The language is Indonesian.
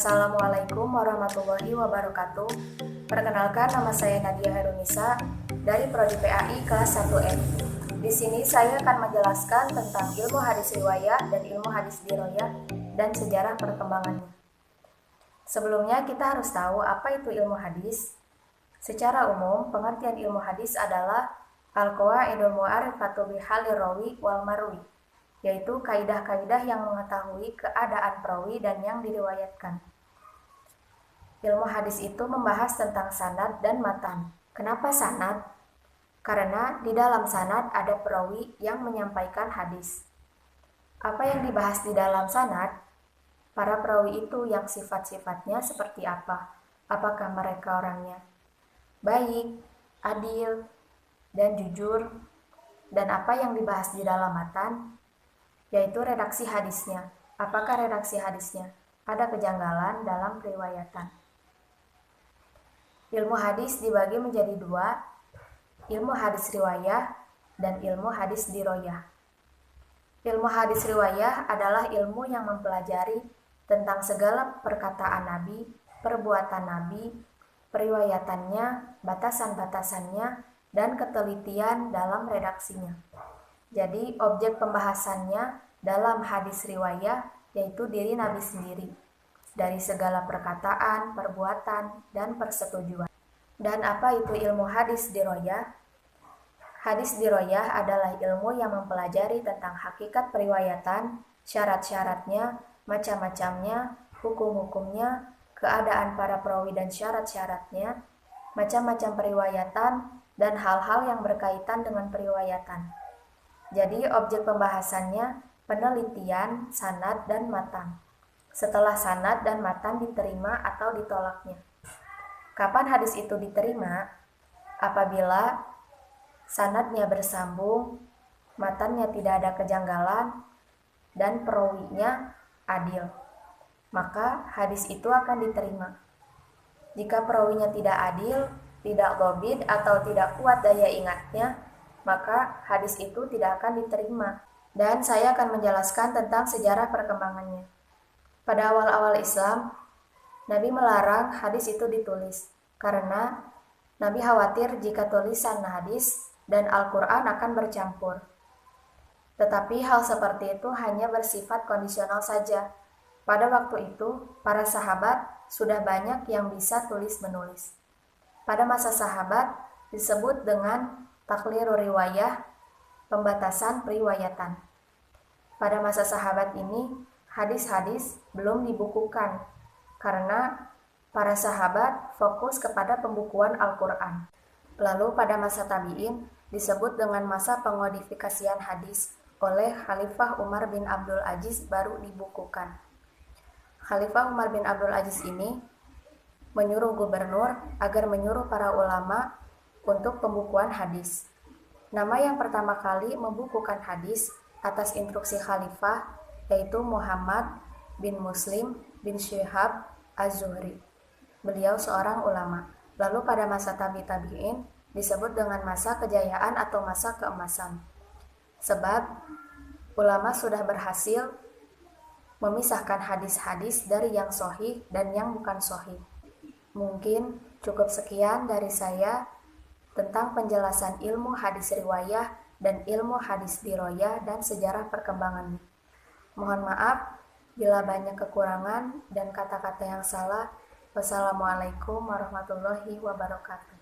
Assalamualaikum warahmatullahi wabarakatuh. Perkenalkan, nama saya Nadia Herunisa dari Prodi PAI kelas 1M. Di sini saya akan menjelaskan tentang ilmu hadis riwayah dan ilmu hadis diroyah dan sejarah perkembangannya. Sebelumnya kita harus tahu apa itu ilmu hadis. Secara umum, pengertian ilmu hadis adalah al-qawaidul mu'arifatu bihalir rawi wal marwi, yaitu kaidah-kaidah yang mengetahui keadaan perawi dan yang diriwayatkan. Ilmu hadis itu membahas tentang sanad dan matan. Kenapa sanad? Karena di dalam sanad ada perawi yang menyampaikan hadis. Apa yang dibahas di dalam sanad? Para perawi itu yang sifat-sifatnya seperti apa? Apakah mereka orangnya baik, adil, dan jujur? Dan apa yang dibahas di dalam matan? Yaitu redaksi hadisnya. Apakah redaksi hadisnya ada kejanggalan dalam periwayatan? Ilmu hadis dibagi menjadi dua, ilmu hadis riwayah dan ilmu hadis diroyah. Ilmu hadis riwayah adalah ilmu yang mempelajari tentang segala perkataan Nabi, perbuatan Nabi, periwayatannya, batasan-batasannya, dan ketelitian dalam redaksinya. Jadi objek pembahasannya dalam hadis riwayah yaitu diri Nabi sendiri, dari segala perkataan, perbuatan, dan persetujuan. Dan apa itu ilmu hadis diroyah? Hadis diroyah adalah ilmu yang mempelajari tentang hakikat periwayatan, syarat-syaratnya, macam-macamnya, hukum-hukumnya, keadaan para perawi dan syarat-syaratnya, macam-macam periwayatan, dan hal-hal yang berkaitan dengan periwayatan. Jadi objek pembahasannya penelitian, sanad, dan matan. Setelah sanad dan matan diterima atau ditolaknya. Kapan hadis itu diterima? Apabila sanadnya bersambung, matannya tidak ada kejanggalan, dan perawinya adil. Maka hadis itu akan diterima. Jika perawinya tidak adil, tidak dhabit atau tidak kuat daya ingatnya, maka hadis itu tidak akan diterima. Dan saya akan menjelaskan tentang sejarah perkembangannya. Pada awal-awal Islam, Nabi melarang hadis itu ditulis, karena Nabi khawatir jika tulisan hadis dan Al-Quran akan bercampur. Tetapi hal seperti itu hanya bersifat kondisional saja. Pada waktu itu, para sahabat sudah banyak yang bisa tulis-menulis. Pada masa sahabat disebut dengan takliru riwayah, pembatasan periwayatan. Pada masa sahabat ini, hadis-hadis belum dibukukan karena para sahabat fokus kepada pembukuan Al-Quran. Lalu pada masa tabi'in disebut dengan masa pengodifikasian hadis oleh Khalifah Umar bin Abdul Aziz baru dibukukan. Khalifah Umar bin Abdul Aziz ini menyuruh gubernur agar menyuruh para ulama untuk pembukuan hadis. Nama yang pertama kali membukukan hadis atas instruksi khalifah yaitu Muhammad bin Muslim bin Syihab Az-Zuhri. Beliau seorang ulama. Lalu pada masa tabi'in disebut dengan masa kejayaan atau masa keemasan. Sebab ulama sudah berhasil memisahkan hadis-hadis dari yang sahih dan yang bukan sahih. Mungkin cukup sekian dari saya tentang penjelasan ilmu hadis riwayah dan ilmu hadis diroyah dan sejarah perkembangannya. Mohon maaf bila banyak kekurangan dan kata-kata yang salah. Wassalamualaikum warahmatullahi wabarakatuh.